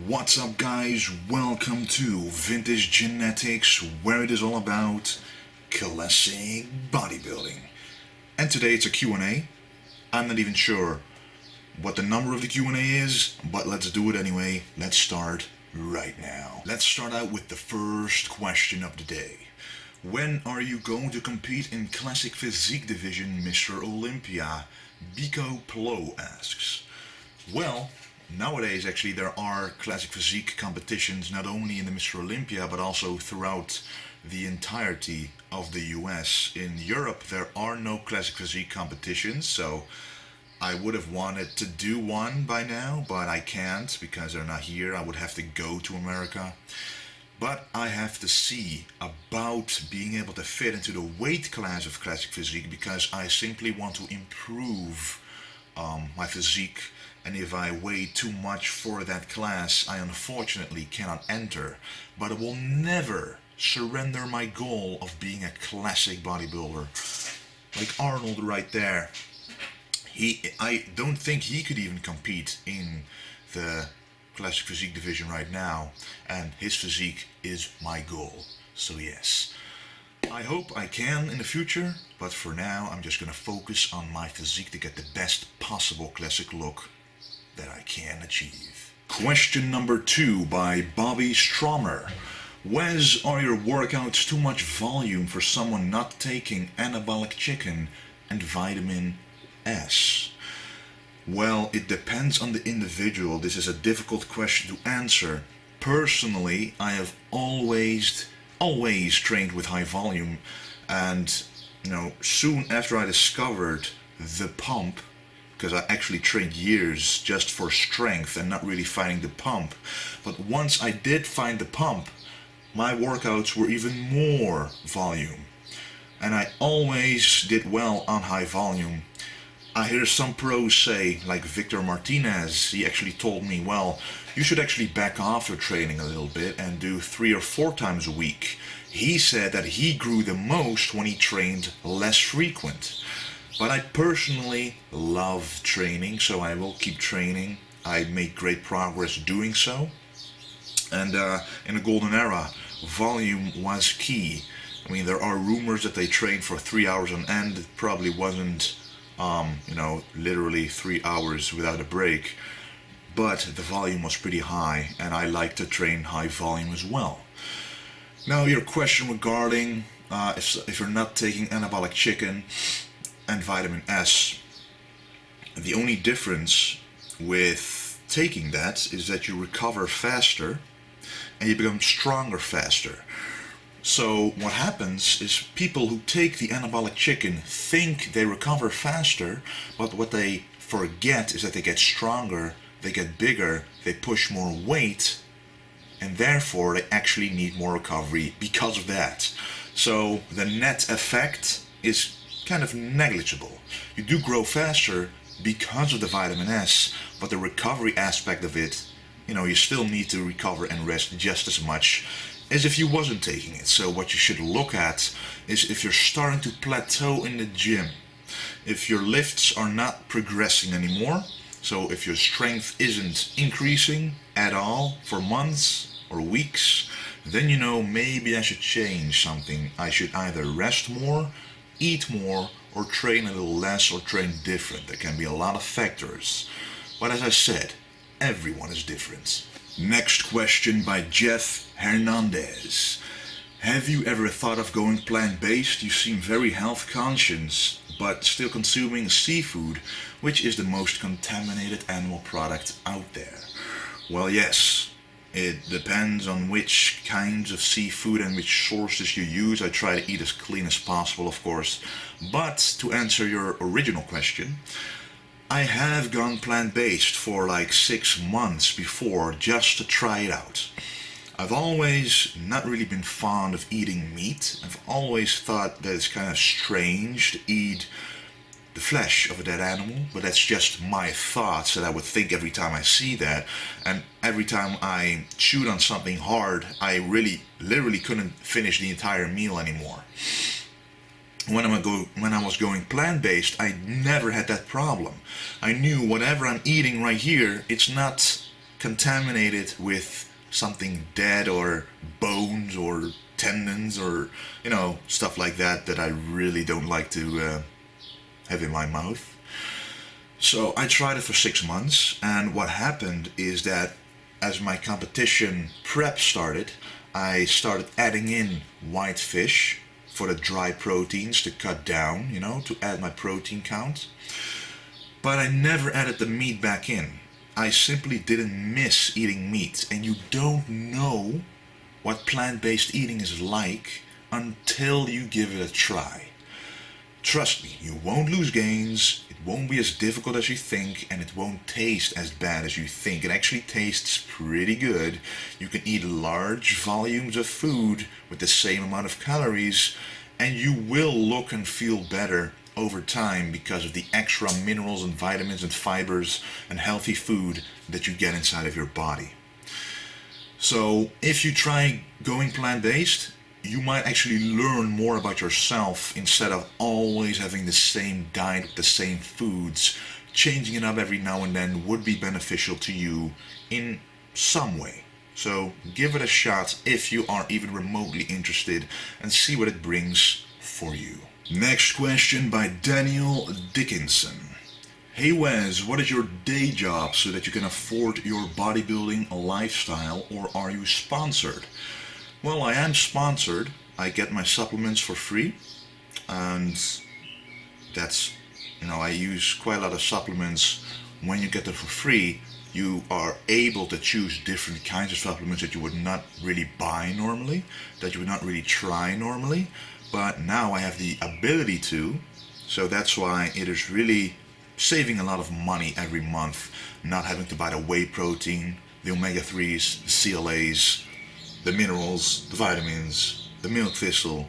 What's up, guys? Welcome to Vintage Genetics, where it is all about classic bodybuilding. And today it's a Q&A. I'm not even sure what the number of the Q&A is, but let's do it anyway. Let's start right now. Let's start out with the first question of the day. When are you going to compete in Classic Physique Division, Mr. Olympia? Biko Plo asks. Well, nowadays actually there are Classic Physique competitions not only in the Mr. Olympia but also throughout the entirety of the US. In Europe there are no Classic Physique competitions, so I would have wanted to do one by now, but I can't because they're not here. I would have to go to America. But I have to see about being able to fit into the weight class of Classic Physique because I simply want to improve my physique, and if I weigh too much for that class, I unfortunately cannot enter. But I will never surrender my goal of being a classic bodybuilder. Like Arnold right there. I don't think he could even compete in the Classic Physique division right now, and his physique is my goal. So yes, I hope I can in the future, but for now I'm just gonna focus on my physique to get the best possible classic look that I can achieve. Question number 2 by Bobby Stromer. Wes, are your workouts too much volume for someone not taking anabolic chicken and vitamin S? Well, it depends on the individual. This is a difficult question to answer. Personally, I have always trained with high volume, and soon after I discovered the pump, because I actually trained years just for strength and not really finding the pump, but once I did find the pump, my workouts were even more volume, and I always did well on high volume. I hear some pros say, like Victor Martinez, he actually told me, well, you should actually back off your training a little bit and do 3 or 4 times a week. He said that he grew the most when he trained less frequent. But I personally love training, so I will keep training. I made great progress doing so. And in the golden era, volume was key. I mean, there are rumors that they trained for 3 hours on end. It probably wasn't literally 3 hours without a break, but the volume was pretty high, and I like to train high volume as well. Now, your question regarding if you're not taking anabolic chicken and vitamin S, the only difference with taking that is that you recover faster and you become stronger faster. So what happens is people who take the anabolic chicken think they recover faster, but what they forget is that they get stronger, they get bigger, they push more weight, and therefore they actually need more recovery because of that. So the net effect is kind of negligible. You do grow faster because of the vitamin S, but the recovery aspect of it, you still need to recover and rest just as much as if you wasn't taking it. So what you should look at is if you're starting to plateau in the gym, if your lifts are not progressing anymore, so if your strength isn't increasing at all for months or weeks, then maybe I should change something. I should either rest more, eat more, or train a little less, or train different. There can be a lot of factors, but as I said, everyone is different. Next question by Jeff Hernandez. Have you ever thought of going plant-based? You seem very health conscious, but still consuming seafood, which is the most contaminated animal product out there. Well, yes, it depends on which kinds of seafood and which sources you use. I try to eat as clean as possible, of course. But to answer your original question, I have gone plant-based for like 6 months before just to try it out. I've always not really been fond of eating meat. I've always thought that it's kind of strange to eat the flesh of a dead animal, but that's just my thoughts that I would think every time I see that. And every time I chewed on something hard, I literally couldn't finish the entire meal anymore. When I was going plant-based, I never had that problem. I knew whatever I'm eating right here, it's not contaminated with something dead or bones or tendons or, stuff like that I really don't like to have in my mouth. So I tried it for 6 months, and what happened is that as my competition prep started, I started adding in white fish for the dry proteins to cut down, to add my protein count. But I never added the meat back in. I simply didn't miss eating meat, and you don't know what plant-based eating is like until you give it a try. Trust me, you won't lose gains, it won't be as difficult as you think, and it won't taste as bad as you think. It actually tastes pretty good. You can eat large volumes of food with the same amount of calories, and you will look and feel better over time because of the extra minerals and vitamins and fibers and healthy food that you get inside of your body. So if you try going plant-based, you might actually learn more about yourself instead of always having the same diet with the same foods. Changing it up every now and then would be beneficial to you in some way. So give it a shot if you are even remotely interested and see what it brings for you. Next question by Daniel Dickinson. Hey Wes, what is your day job so that you can afford your bodybuilding lifestyle, or are you sponsored? Well, I am sponsored. I get my supplements for free, and that's, I use quite a lot of supplements. When you get them for free, you are able to choose different kinds of supplements that you would not really buy normally, that you would not really try normally, but now I have the ability to, so that's why it is really saving a lot of money every month, not having to buy the whey protein, the omega-3s, the CLAs, the minerals, the vitamins, the milk thistle,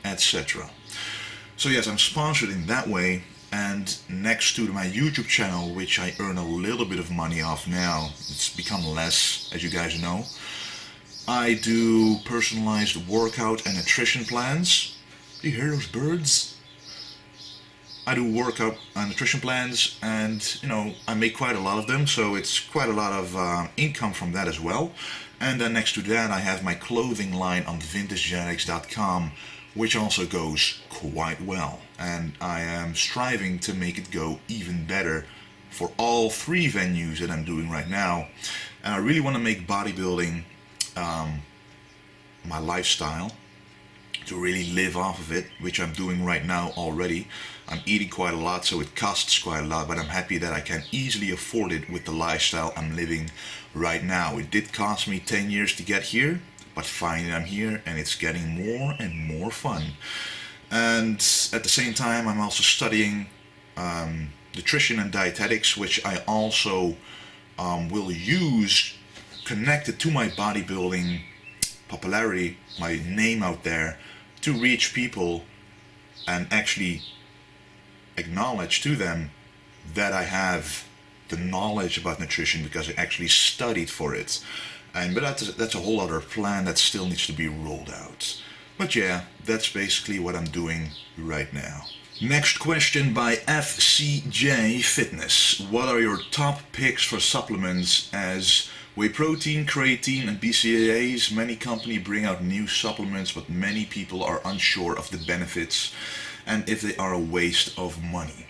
etc. So yes, I'm sponsored in that way, and next to my YouTube channel, which I earn a little bit of money off now, it's become less, as you guys know, I do personalized workout and nutrition plans. Do you hear those birds? I do workout and nutrition plans, and I make quite a lot of them, so it's quite a lot of income from that as well. And then next to that I have my clothing line on vintagegenetics.com, which also goes quite well, and I am striving to make it go even better for all 3 venues that I'm doing right now. And I really want to make bodybuilding my lifestyle, to really live off of it, which I'm doing right now already. I'm eating quite a lot, so it costs quite a lot, but I'm happy that I can easily afford it with the lifestyle I'm living right now. It did cost me 10 years to get here, but finally I'm here, and it's getting more and more fun. And at the same time, I'm also studying nutrition and dietetics, which I also will use connected to my bodybuilding popularity, my name out there, to reach people and actually acknowledge to them that I have the knowledge about nutrition because I actually studied for it. But that's a whole other plan that still needs to be rolled out. But yeah, that's basically what I'm doing right now. Next question by FCJ Fitness. What are your top picks for supplements as whey protein, creatine and BCAAs? Many companies bring out new supplements, but many people are unsure of the benefits and if they are a waste of money.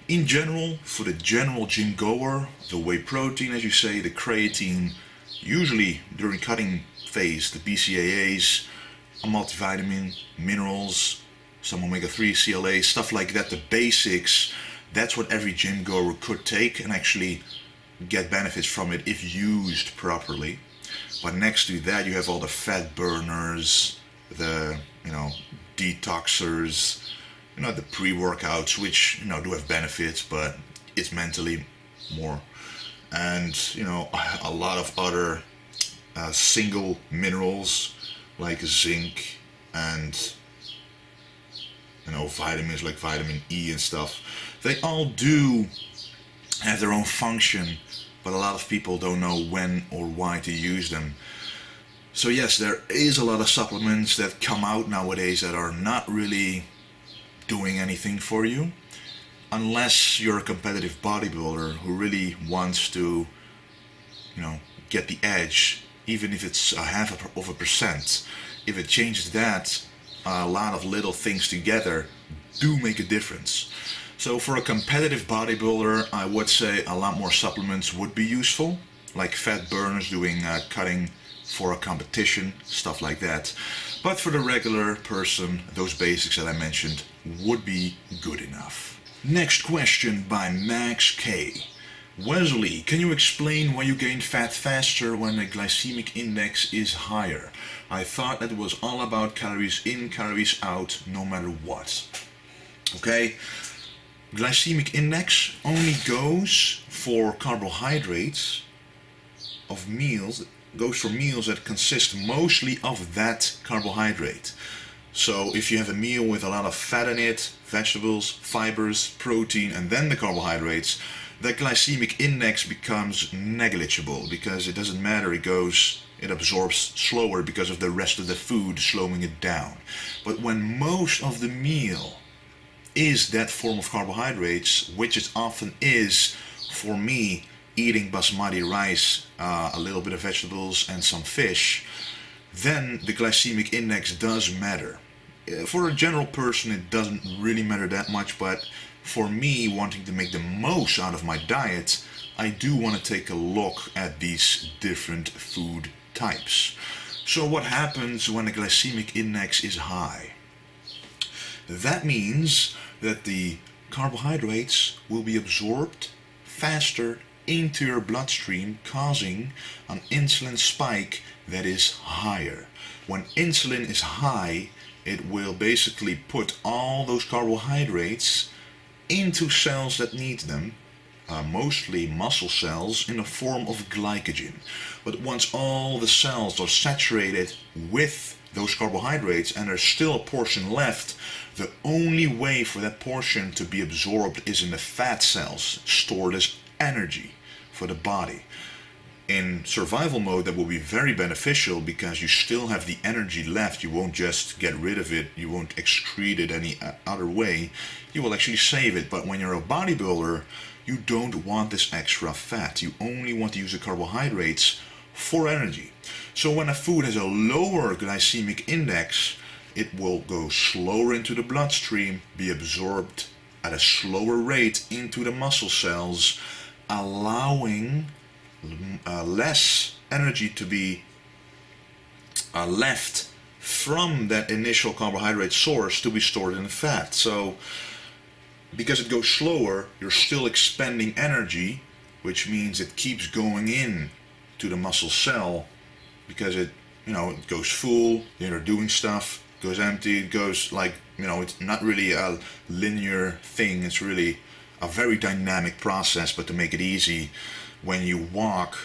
In general, for the general gym goer, the whey protein, as you say, the creatine, usually during cutting phase, the BCAAs, a multivitamin, minerals, some omega-3, CLA, stuff like that, the basics, that's what every gym goer could take and actually get benefits from it if used properly. But next to that you have all the fat burners, the detoxers, the pre-workouts, which do have benefits, but it's mentally more, and a lot of other single minerals like zinc and vitamins like vitamin E and stuff. They all do have their own function, but a lot of people don't know when or why to use them. So yes, there is a lot of supplements that come out nowadays that are not really doing anything for you, unless you're a competitive bodybuilder who really wants to get the edge, even if it's a half of a percent. If it changes that, a lot of little things together do make a difference. So for a competitive bodybuilder, I would say a lot more supplements would be useful, like fat burners doing cutting for a competition, stuff like that. But for the regular person, those basics that I mentioned would be good enough. Next question by Max K. Wesley, can you explain why you gain fat faster when the glycemic index is higher? I thought that it was all about calories in, calories out, no matter what. Okay, glycemic index only goes for carbohydrates of meals, goes for meals that consist mostly of that carbohydrate. So if you have a meal with a lot of fat in it, vegetables, fibers, protein, and then the carbohydrates, the glycemic index becomes negligible because it doesn't matter, it absorbs slower because of the rest of the food slowing it down. But when most of the meal is that form of carbohydrates, which it often is for me, eating basmati rice, a little bit of vegetables and some fish, then the glycemic index does matter. For a general person it doesn't really matter that much, but for me, wanting to make the most out of my diet, I do want to take a look at these different food types. So what happens when the glycemic index is high? That means that the carbohydrates will be absorbed faster into your bloodstream, causing an insulin spike that is higher. When insulin is high, it will basically put all those carbohydrates into cells that need them, mostly muscle cells, in the form of glycogen. But once all the cells are saturated with those carbohydrates and there's still a portion left, the only way for that portion to be absorbed is in the fat cells, stored as energy for the body. In survival mode, that will be very beneficial because you still have the energy left. You won't just get rid of it, you won't excrete it any other way, you will actually save it. But when you're a bodybuilder, you don't want this extra fat. You only want to use the carbohydrates for energy. So when a food has a lower glycemic index, it will go slower into the bloodstream, be absorbed at a slower rate into the muscle cells, allowing less energy to be left from that initial carbohydrate source to be stored in the fat. So because it goes slower, you're still expending energy, which means it keeps going in to the muscle cell because it goes full, you're doing stuff, goes empty, it goes like, it's not really a linear thing, it's really a very dynamic process. But to make it easy, when you walk,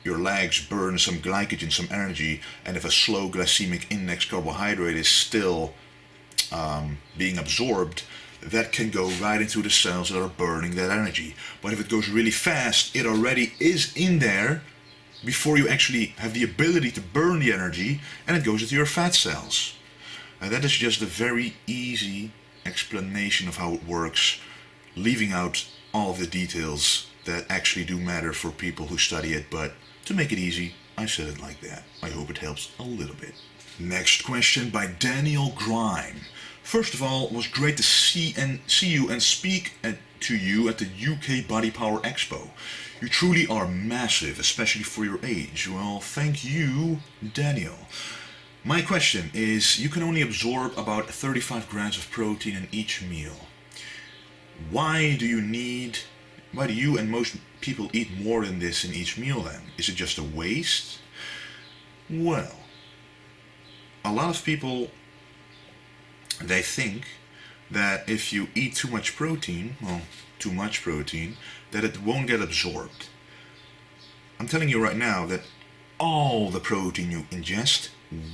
your legs burn some glycogen, some energy, and if a slow glycemic index carbohydrate is still being absorbed, that can go right into the cells that are burning that energy. But if it goes really fast, it already is in there before you actually have the ability to burn the energy, and it goes into your fat cells. And that is just a very easy explanation of how it works, leaving out all of the details that actually do matter for people who study it, but to make it easy, I said it like that. I hope it helps a little bit. Next question by Daniel Grime. First of all, it was great to see you and speak to you at the UK Body Power Expo. You truly are massive, especially for your age. Well, thank you, Daniel. My question is, you can only absorb about 35 grams of protein in each meal. Why do you and most people eat more than this in each meal then? Is it just a waste? Well, a lot of people, they think that if you eat too much protein, that it won't get absorbed. I'm telling you right now that all the protein you ingest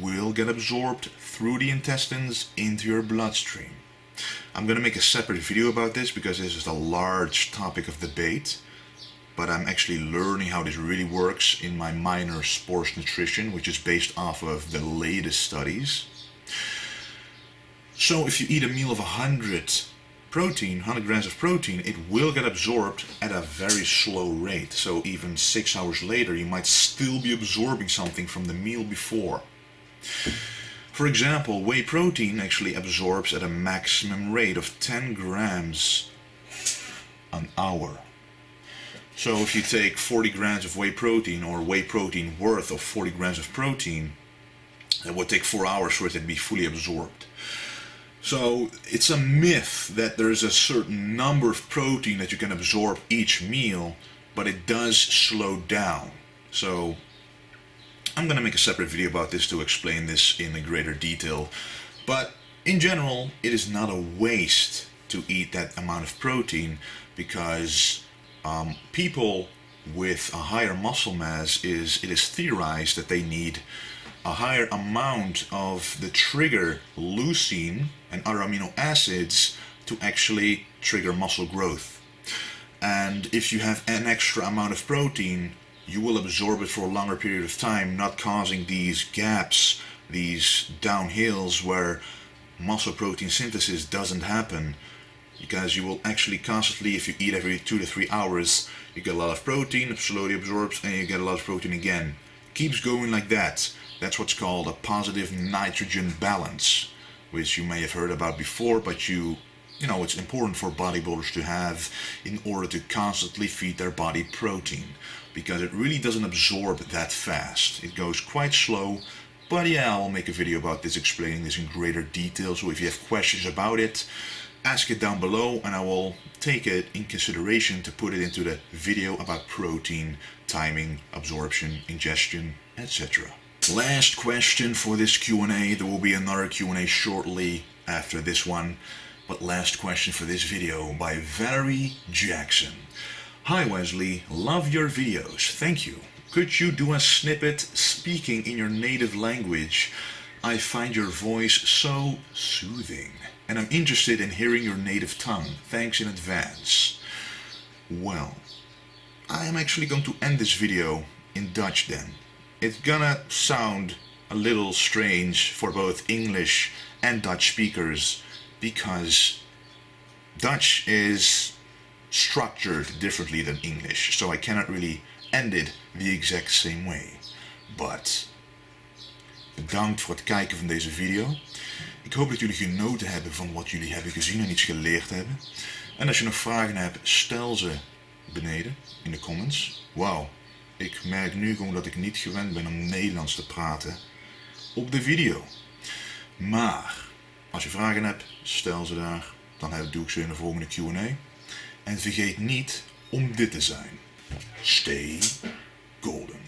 will get absorbed through the intestines into your bloodstream. I'm going to make a separate video about this because this is a large topic of debate, but I'm actually learning how this really works in my minor sports nutrition, which is based off of the latest studies. So if you eat a meal of 100% protein, 100 grams of protein, it will get absorbed at a very slow rate. So even 6 hours later, you might still be absorbing something from the meal before. For example, whey protein actually absorbs at a maximum rate of 10 grams an hour. So if you take 40 grams of whey protein, or whey protein worth of 40 grams of protein, it would take 4 hours for it to be fully absorbed. So it's a myth that there's a certain number of protein that you can absorb each meal, but it does slow down. So I'm going to make a separate video about this to explain this in greater detail. But in general, it is not a waste to eat that amount of protein, because people with a higher muscle mass, it is theorized that they need a higher amount of the trigger leucine and other amino acids to actually trigger muscle growth. And if you have an extra amount of protein, you will absorb it for a longer period of time, not causing these gaps, these downhills where muscle protein synthesis doesn't happen. Because you will actually constantly, if you eat every 2 to 3 hours, you get a lot of protein, it slowly absorbs, and you get a lot of protein again. Keeps going like that. That's what's called a positive nitrogen balance, which you may have heard about before, but you know, it's important for bodybuilders to have in order to constantly feed their body protein, because it really doesn't absorb that fast. It goes quite slow, but yeah, I'll make a video about this, explaining this in greater detail. So if you have questions about it, ask it down below, and I will take it in consideration to put it into the video about protein, timing, absorption, ingestion, etc. Last question for this Q&A. There will be another Q&A shortly after this one, but last question for this video by Valerie Jackson. Hi Wesley, love your videos, thank you. Could you do a snippet speaking in your native language? I find your voice so soothing, and I'm interested in hearing your native tongue. Thanks in advance. Well, I am actually going to end this video in Dutch then. It's gonna sound a little strange for both English and Dutch speakers, because Dutch is structured differently than English, so I cannot really end it the exact same way. But bedankt voor het kijken van deze video. Ik hoop dat jullie genoten hebben van wat jullie hebben gezien en iets geleerd hebben. En als je nog vragen hebt, stel ze beneden in de comments. Wauw, ik merk nu gewoon dat ik niet gewend ben om Nederlands te praten op de video. Maar als je vragen hebt, stel ze daar. Dan doe ik ze in de volgende Q&A. En vergeet niet om dit te zijn. Stay golden.